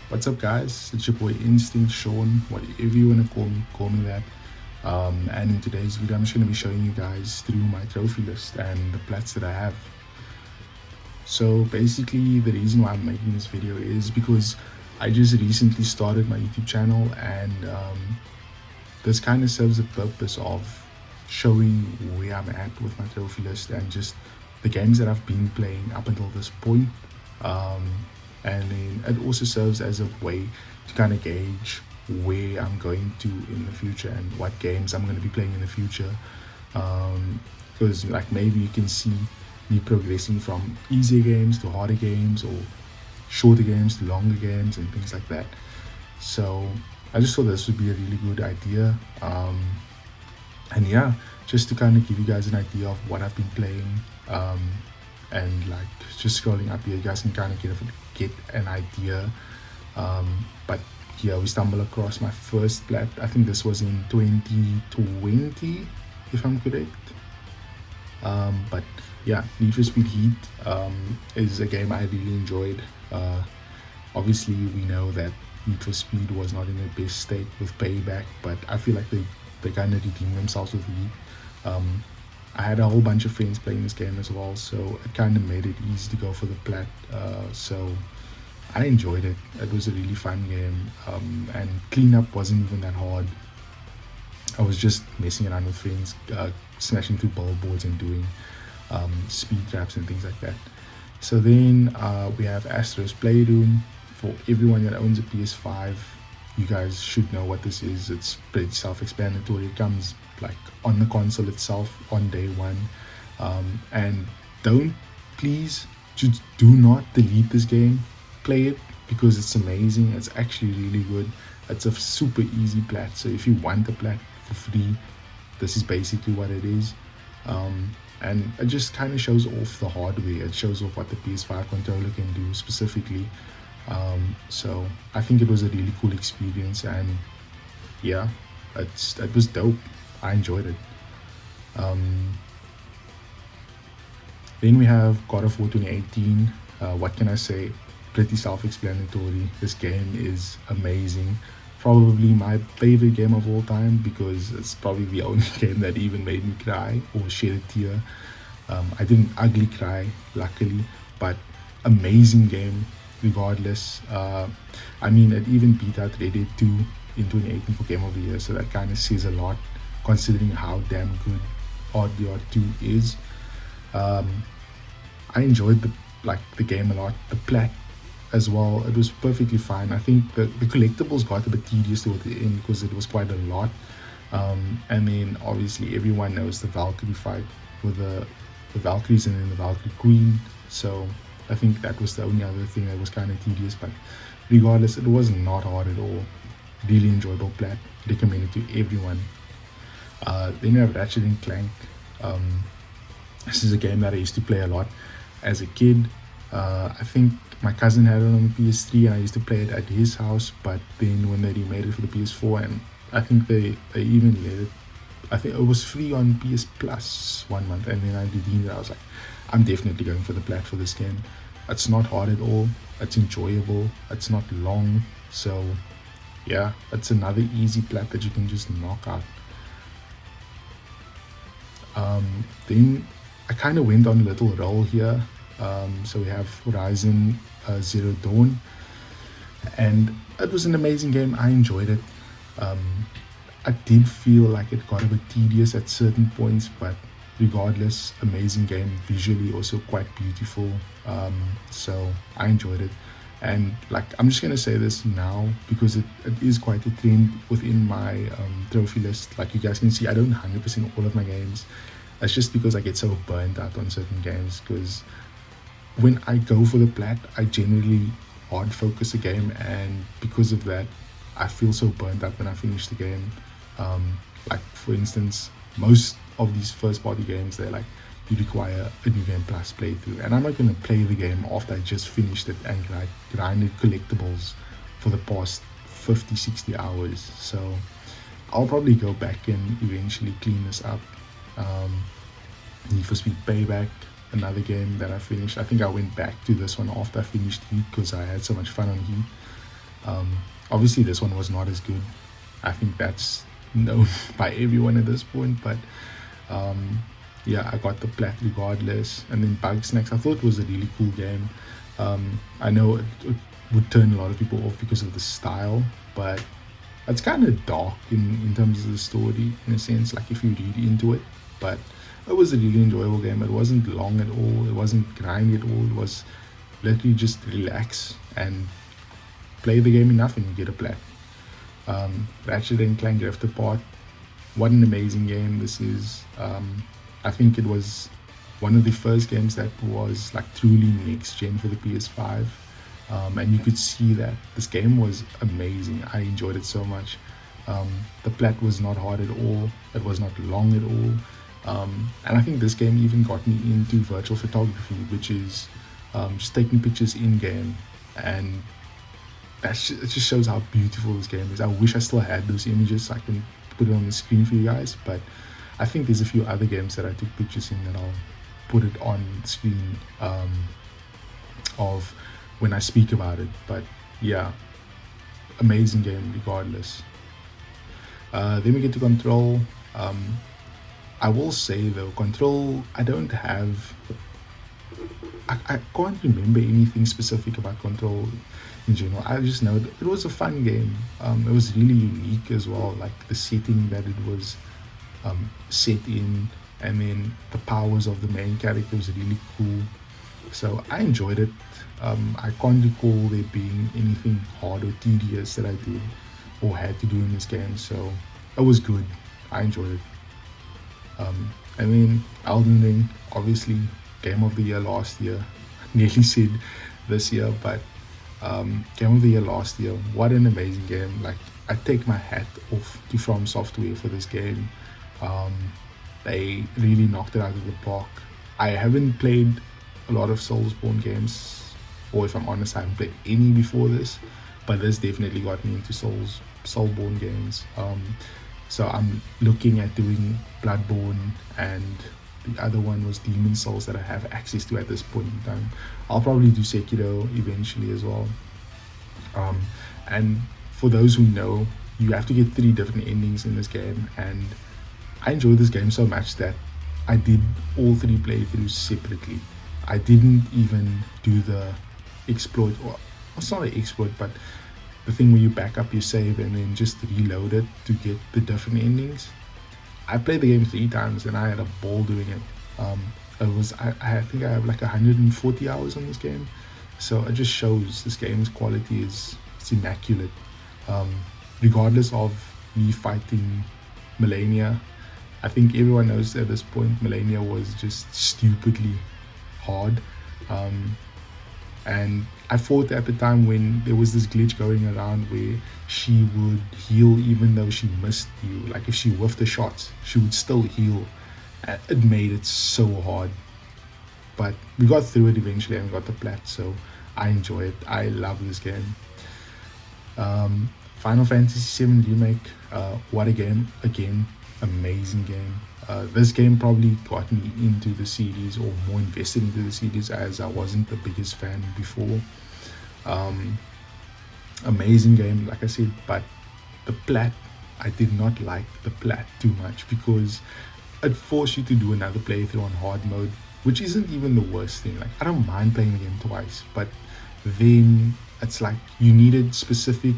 What's up, guys? It's your boy Instinct Sean, whatever you wanna call me that. And in today's video, I'm just gonna be showing you guys through my trophy list and the plats that I have. So basically, the reason why I'm making this video is because I just recently started my YouTube channel, and this kind of serves the purpose of showing where I'm at with my trophy list and just the games that I've been playing up until this point. Um, and then it also serves as a way to kind of gauge where I'm going to in the future and what games I'm going to be playing in the future. Because like maybe you can see me progressing from easier games to harder games, or shorter games to longer games and things like that. So I just thought this would be a really good idea. And yeah, just to kind of give you guys an idea of what I've been playing. And like just scrolling up here, you guys can kind of get an idea. But yeah, we stumbled across my first plat. I think this was in 2020, if I'm correct. But yeah, Need for Speed Heat is a game I really enjoyed. Obviously, we know that Need for Speed was not in the best state with Payback, but I feel like they kind of redeemed themselves with Heat. I had a whole bunch of friends playing this game as well, so it kind of made it easy to go for the plat. So I enjoyed it. It was a really fun game, and cleanup wasn't even that hard. I was just messing around with friends, smashing through billboards and doing speed traps and things like that. So then we have Astro's Playroom. For everyone that owns a PS5, you guys should know what this is. It's pretty self-explanatory. It comes like on the console itself on day one. And please, just do not delete this game. Play it because it's amazing. It's actually really good. It's a super easy plat. So if you want the plat for free, this is basically what it is. And it just kind of shows off the hardware. It shows off what the PS5 controller can do specifically. So I think it was a really cool experience, and yeah, it was dope. I enjoyed it. Then we have God of War 2018. What can I say? Pretty self-explanatory. This game is amazing. Probably my favorite game of all time, because it's probably the only game that even made me cry or shed a tear. I didn't ugly cry, luckily, but amazing game regardless. I mean, it even beat out Red Dead 2 in 2018 for Game of the Year, so that kind of says a lot considering how damn good RDR 2 is. I enjoyed the game a lot. The plat as well, it was perfectly fine. I think the collectibles got a bit tedious toward the end because it was quite a lot. And then obviously everyone knows the Valkyrie fight with the Valkyries and then the Valkyrie Queen. So I think that was the only other thing that was kind of tedious, but regardless, it was not hard at all. Really enjoyable plat. Recommend it to everyone. Then we have Ratchet and Clank. This is a game that I used to play a lot as a kid. I think my cousin had it on the PS3 and I used to play it at his house, but then when they remade it for the PS4, and I think they even let it, I think it was free on PS Plus 1 month, and then I redeemed it. I was like, I'm definitely going for the plat for this game. It's not hard at all. It's enjoyable. It's not long. So yeah, it's another easy plat that you can just knock out. Then I kind of went on a little roll here. So we have Horizon Zero Dawn, and it was an amazing game. I enjoyed it. I did feel like it got a bit tedious at certain points, but regardless, amazing game. Visually also quite beautiful. So I enjoyed it. And like, I'm just gonna say this now because it is quite a trend within my trophy list. Like you guys can see, I don't 100% all of my games. That's just because I get so burnt out on certain games, because when I go for the plat, I generally hard focus a game, and because of that, I feel so burnt out when I finish the game. Like for instance, most of these first party games, they're like, you require a New Game Plus playthrough, and I'm not going to play the game after I just finished it and grinded collectibles for the past 50-60 hours. So I'll probably go back and eventually clean this up. Need for Speed Payback, another game that I finished. I think I went back to this one after I finished Heat because I had so much fun on Heat. Obviously, this one was not as good. I think that's known by everyone at this point, but um, yeah, I got the plat regardless. And then Bug Snacks, I thought it was a really cool game. I know it would turn a lot of people off because of the style, but it's kind of dark in terms of the story, in a sense, like if you read into it. But it was a really enjoyable game. It wasn't long at all, it wasn't grindy at all. It was literally just relax and play the game enough and you get a plat. Ratchet and Clank Rift Apart, what an amazing game this is. I think it was one of the first games that was like truly next gen for the PS5. And you could see that this game was amazing. I enjoyed it so much. The plat was not hard at all, it was not long at all. And I think this game even got me into virtual photography, which is just taking pictures in game, and it just shows how beautiful this game is. I wish I still had those images so I can put it on the screen for you guys, but I think there's a few other games that I took pictures in that I'll put it on screen of when I speak about it. But yeah, amazing game regardless. Then we get to Control. I will say though, Control, I don't have, I can't remember anything specific about Control in general. I just know that it was a fun game. It was really unique as well, like the setting that it was set in, and then the powers of the main character was really cool. So I enjoyed it. I can't recall there being anything hard or tedious that I did or had to do in this game, so it was good. I enjoyed it. And then Elden Ring, obviously game of the year last year. Nearly said this year, but game of the year last year. What an amazing game! Like, I take my hat off to From Software for this game. They really knocked it out of the park. I haven't played a lot of Soulsborne games, or if I'm honest, I haven't played any before this, but this definitely got me into Soulsborne games. So I'm looking at doing Bloodborne, and the other one was Demon Souls that I have access to at this point in time. I'll probably do Sekiro eventually as well. And for those who know, you have to get 3 different endings in this game, and I enjoyed this game so much that I did all 3 playthroughs separately. I didn't even do the exploit, or it's not an exploit, but the thing where you back up your save and then just reload it to get the different endings. I played the game 3 times and I had a ball doing it. I think I have like 140 hours on this game, so it just shows this game's quality it's immaculate. Regardless of me fighting Melania, I think everyone knows at this point Melania was just stupidly hard. And I thought at the time when there was this glitch going around where she would heal even though she missed you, like if she whiffed the shots, she would still heal. It made it so hard, but we got through it eventually and got the plat, so I enjoy it. I love this game. Final Fantasy VII Remake, what a game. Again, amazing game. This game probably got me into the series, or more invested into the series, as I wasn't the biggest fan before. Amazing game, like I said, but the plat, I did not like the plat too much because it forced you to do another playthrough on hard mode, which isn't even the worst thing. Like, I don't mind playing the game twice, but then it's like you needed specific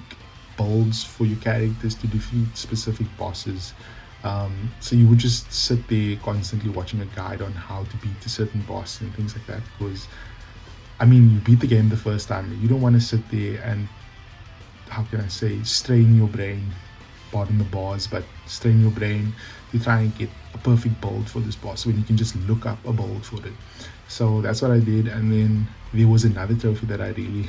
builds for your characters to defeat specific bosses. So you would just sit there constantly watching a guide on how to beat a certain boss and things like that, because I mean, you beat the game the first time, you don't want to sit there and, how can I say, strain your brain, pardon the bars, but strain your brain to try and get a perfect build for this boss when you can just look up a build for it. So that's what I did. And then there was another trophy that I really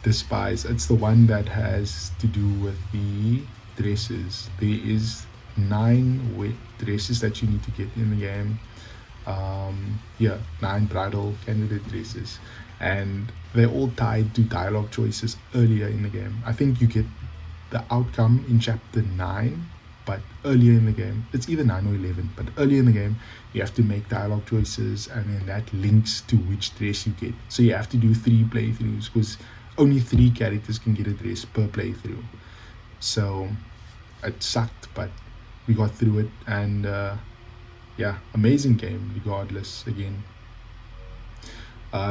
despise. It's the one that has to do with the dresses. There is 9 wet dresses that you need to get in the game. 9 bridal candidate dresses, and they're all tied to dialogue choices earlier in the game. I think you get the outcome in chapter 9, but earlier in the game, it's either 9 or 11, but earlier in the game you have to make dialogue choices, and then that links to which dress you get. So you have to do 3 playthroughs, because only 3 characters can get a dress per playthrough. So it sucked, but we got through it, and yeah, amazing game regardless. Again,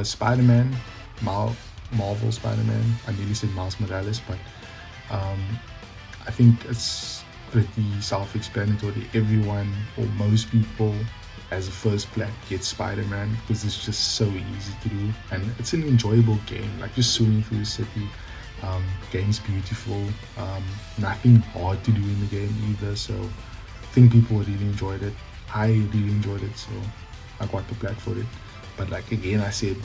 Spider-Man, Marvel Spider-Man. I nearly said Miles Morales, but um, I think it's pretty self-explanatory. Everyone or most people as a first plat gets Spider-Man because it's just so easy to do, and it's an enjoyable game. Like just swimming through the city. Game's beautiful. Nothing hard to do in the game either. So I think people really enjoyed it. I really enjoyed it, so I got the plat for it. But like again, I said,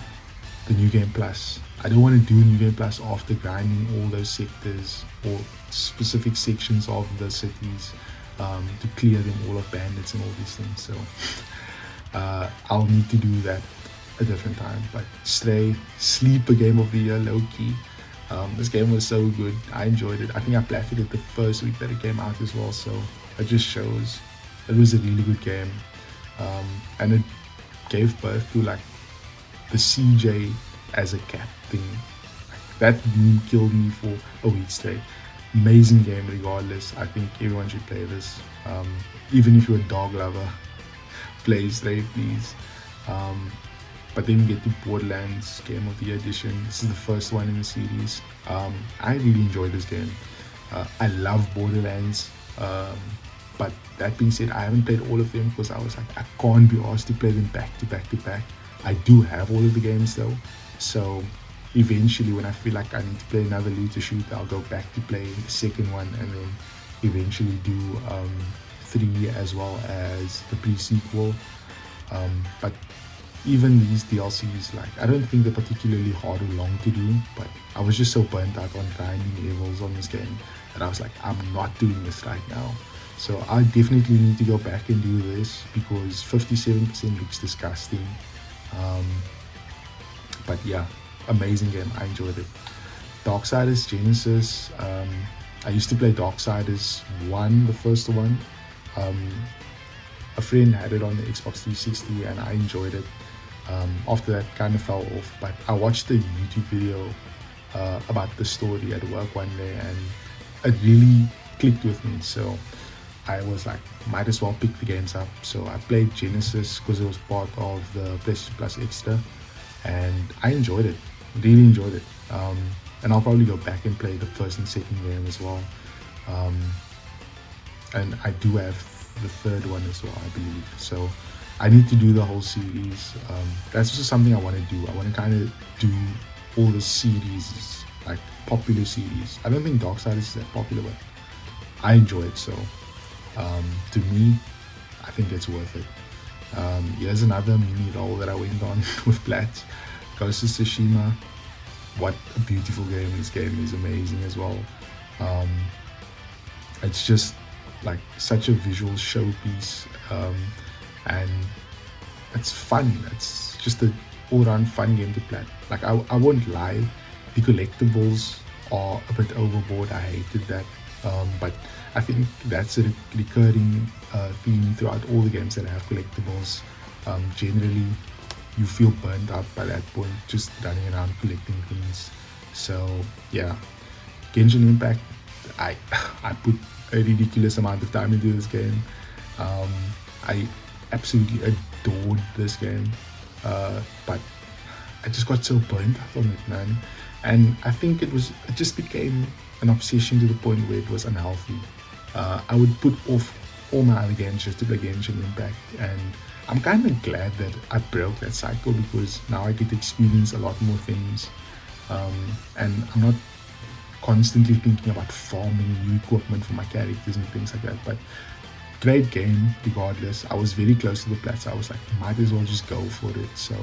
the new game plus. I don't want to do new game plus after grinding all those sectors or specific sections of the cities to clear them all of bandits and all these things. So I'll need to do that a different time. But Stray, sleeper game of the year, low key. This game was so good. I enjoyed it. I think I platted it the first week that it came out as well. So it just shows it was a really good game, and it gave birth to like the CJ as a cat thing. That meme killed me for a week straight. Amazing game regardless. I think everyone should play this. Even if you're a dog lover, play Stray please. But then we get to Borderlands Game of the Year Edition. This is the first one in the series. I really enjoyed this game. I love Borderlands. But that being said, I haven't played all of them because I was like, I can't be asked to play them back to back to back. I do have all of the games though. So eventually when I feel like I need to play another looter shooter, I'll go back to play the second one and then eventually do 3 as well as the pre-sequel. But even these DLCs, like I don't think they're particularly hard or long to do, but I was just so burnt out on grinding levels on this game that I was like, I'm not doing this right now. So I definitely need to go back and do this because 57% looks disgusting. But yeah, amazing game. I enjoyed it. Darksiders Genesis. I used to play Darksiders 1, the first one. A friend had it on the Xbox 360 and I enjoyed it. After that, kind of fell off. But I watched a YouTube video about the story at work one day and it really clicked with me. So I was like, might as well pick the games up. So I played Genesis because it was part of the PlayStation Plus Extra, and I enjoyed it, really enjoyed it. And I'll probably go back and play the first and second game as well. And I do have the third one as well, I believe. So I need to do the whole series. That's also something I want to do. I want to kind of do all the series, like popular series. I don't think Darksiders is that popular, but I enjoy it. So to me, I think it's worth it. Here's another mini roll that I went on with Plat. Ghost of Tsushima. What a beautiful game. This game is amazing as well. It's just like such a visual showpiece, and it's fun. It's just an all-round fun game to play. Like I won't lie, the collectibles are a bit overboard. I hated that, but I think that's a recurring theme throughout all the games that have collectibles. Generally, you feel burnt out by that point, just running around collecting things. So yeah, Genshin Impact, I put a ridiculous amount of time into this game. I absolutely adored this game, but I just got so burnt out on it, man. And I think it just became an obsession to the point where it was unhealthy. I would put off all my other games just to play Genshin Impact, and I'm kind of glad that I broke that cycle because now I get to experience a lot more things, and I'm not constantly thinking about farming new equipment for my characters and things like that. But great game regardless. I was very close to the plats. I was like, might as well just go for it. So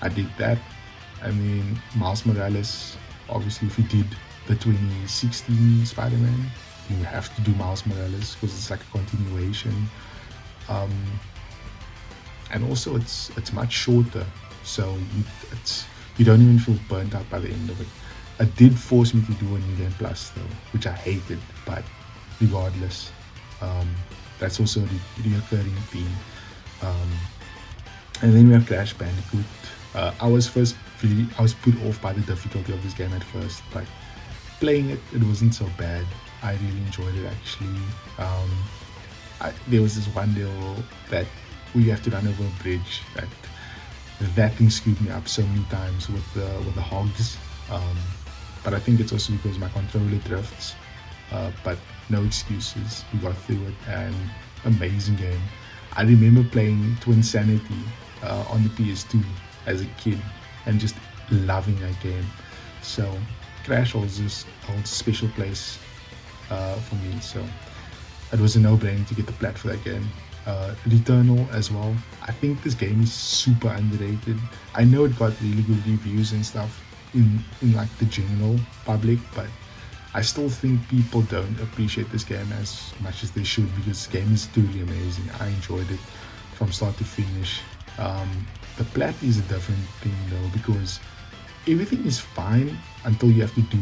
I did that. I mean, Miles Morales, obviously if you did the 2016 Spider-Man, you have to do Miles Morales because it's like a continuation. And also it's much shorter, so you don't even feel burnt out by the end of it. It did force me to do a new game plus though, which I hated, but regardless, that's also the recurring theme. And then we have Crash Bandicoot. I was put off by the difficulty of this game at first, but playing it, it wasn't so bad. I really enjoyed it actually. There was this one level that we have to run over a bridge that thing screwed me up so many times with the hogs. But I think it's also because my controller drifts. But no excuses. We got through it, and amazing game. I remember playing Twin Sanity on the PS2 as a kid and just loving that game. So Crash holds a special place for me. So it was a no-brainer to get the plat for that game. Returnal as well. I think this game is super underrated. I know it got really good reviews and stuff in like the general public, but I still think people don't appreciate this game as much as they should, because this game is truly amazing. I enjoyed it from start to finish. The plat is a different thing though, because everything is fine until you have to do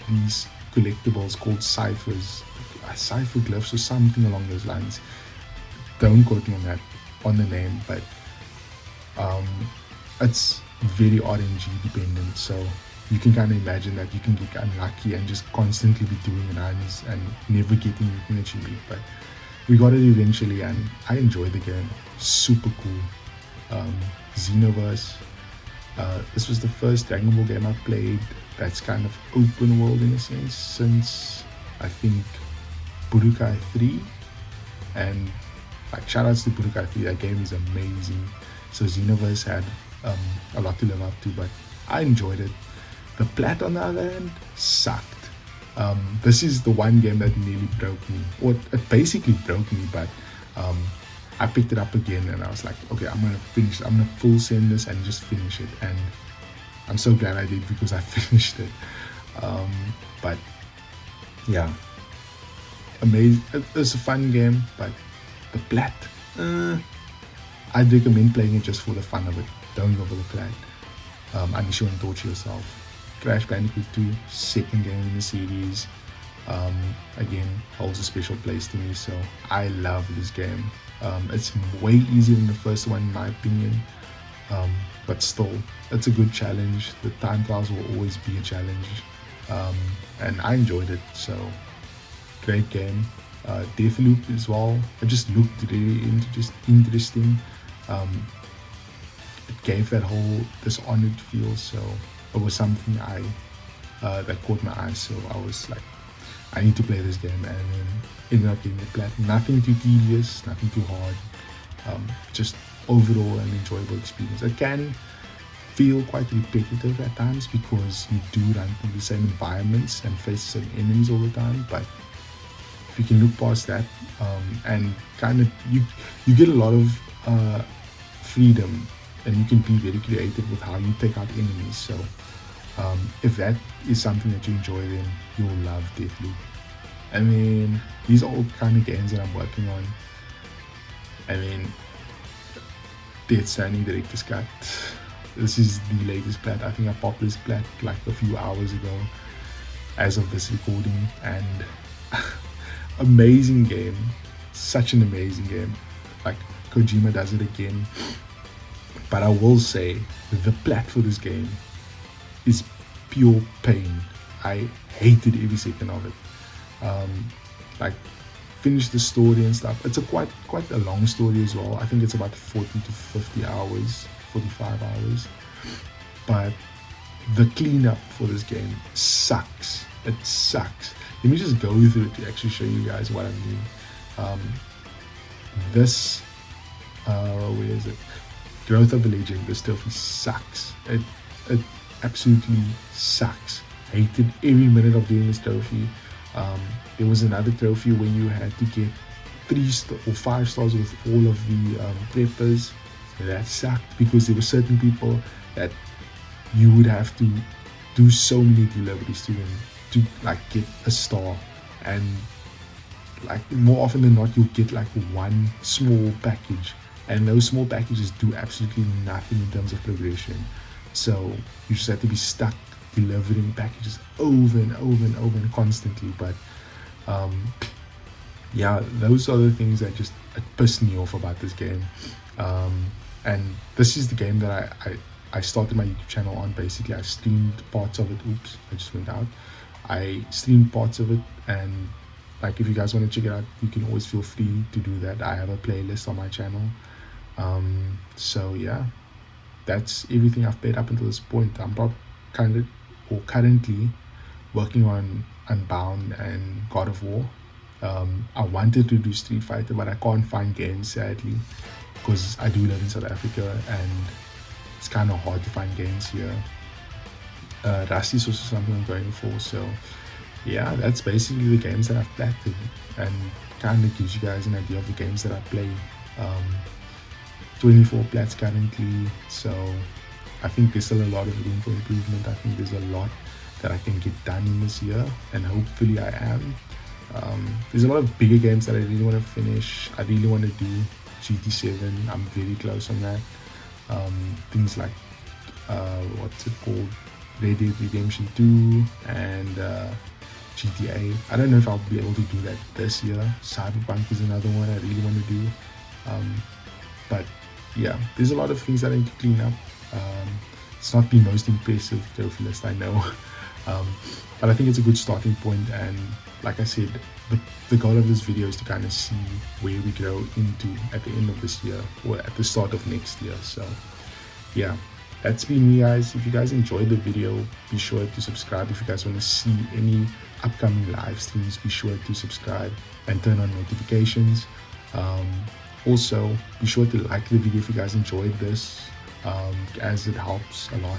these collectibles called ciphers, cipher glyphs or something along those lines. Don't quote me on that, on the name, but it's very RNG dependent, so you can kind of imagine that you can get unlucky and just constantly be doing runs and never getting anything that you need. But we got it eventually, and I enjoyed the game. Super cool. Xenoverse. This was the first Dragon Ball game I played that's kind of open world in a sense, since I think Budokai 3, and like shoutouts to Budokai 3, that game is amazing. So Xenoverse had a lot to live up to, but I enjoyed it. The plat on the other hand sucked. This is the one game that nearly broke me, or it basically broke me, but I picked it up again and I was like, okay, I'm gonna finish it. I'm gonna full send this and just finish it, and I'm so glad I did, because I finished it. But yeah, amazing. It's a fun game, but the plat, I'd recommend playing it just for the fun of it. Don't go for the plat unless you want to torture yourself. Crash Bandicoot 2, second game in the series, again holds a special place to me, so I love this game. It's way easier than the first one in my opinion, but still it's a good challenge. The time trials will always be a challenge, and I enjoyed it. So great game. Deathloop as well, it just looked really interesting. It gave that whole Dishonored feel, so it was something that caught my eye. So I was like, I need to play this game, and then ended up getting the plat. Nothing too tedious, nothing too hard, just overall an enjoyable experience. It can feel quite repetitive at times because you do run through the same environments and face the same enemies all the time, but if you can look past that, and kind of you get a lot of freedom, and you can be very creative with how you take out enemies. So if that is something that you enjoy, then you'll love Deathloop. I mean, these are all kind of games that I'm working on. I mean, Death Stranding Director's Cut. This is the latest plat. I think I popped this plat like a few hours ago as of this recording, and amazing game. Such an amazing game. Like, Kojima does it again. But I will say, the plat for this game is pure pain. I hated every second of it. Like, finish the story and stuff. It's a quite a long story as well. I think it's about 40 to 50 hours, 45 hours. But the cleanup for this game sucks. It sucks. Let me just go through it to actually show you guys what I mean. This, where is it? Growth of a Legend. This trophy sucks. It absolutely sucks. Hated every minute of doing this trophy. There was another trophy where you had to get 3 or 5 stars with all of the preppers. That sucked, because there were certain people that you would have to do so many deliveries to them to like get a star, and like more often than not you'll get like one small package, and those small packages do absolutely nothing in terms of progression. So you just have to be stuck delivering packages over and over and over and constantly. But yeah, those are the things that just pissed me off about this game. and this is the game that I started my YouTube channel on. Basically, I streamed parts of it. Oops, I just went out. I streamed parts of it, and like if you guys want to check it out, you can always feel free to do that. I have a playlist on my channel. So yeah, that's everything I've played up until this point. I'm currently working on Unbound and God of War. I wanted to do Street Fighter, but I can't find games, sadly, because I do live in South Africa and it's kind of hard to find games here. Rust is also something I'm going for. So yeah, that's basically the games that I've platted, and kind of gives you guys an idea of the games that I play. 24 plats currently, so I think there's still a lot of room for improvement. I think there's a lot that I can get done in this year, and hopefully I am. There's a lot of bigger games that I really want to finish. I really want to do GT7. I'm very close on that. Things like what's it called, Red Dead Redemption 2 and GTA. I don't know if I'll be able to do that this year. Cyberpunk is another one I really want to do. But yeah, there's a lot of things that I need to clean up. It's not the most impressive trophy list, I know. But I think it's a good starting point, and like I said, the goal of this video is to kind of see where we grow into at the end of this year or at the start of next year. So yeah, that's been me, guys. If you guys enjoyed the video, be sure to subscribe. If you guys want to see any upcoming live streams, be sure to subscribe and turn on notifications. Also, be sure to like the video if you guys enjoyed this, as it helps a lot.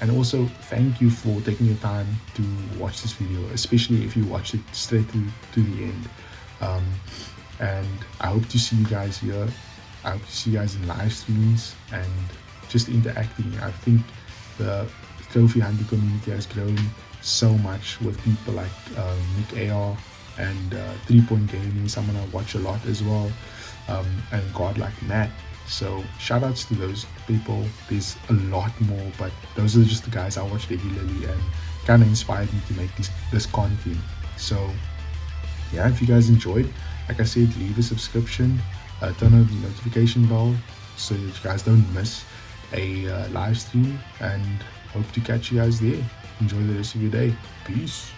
And also, thank you for taking your time to watch this video, especially if you watch it straight to the end. And I hope to see you guys here. I hope to see you guys in live streams and just interacting. I think the trophy hunting community has grown so much with people like Nick AR and 3 Point Gaming, someone I watch a lot as well, and God like Matt. So shout outs to those people. There's a lot more, but those are just the guys I watch regularly and kind of inspired me to make this content. So yeah, if you guys enjoyed, like I said, leave a subscription, turn on the notification bell so that you guys don't miss a live stream, and hope to catch you guys there. Enjoy the rest of your day. Peace.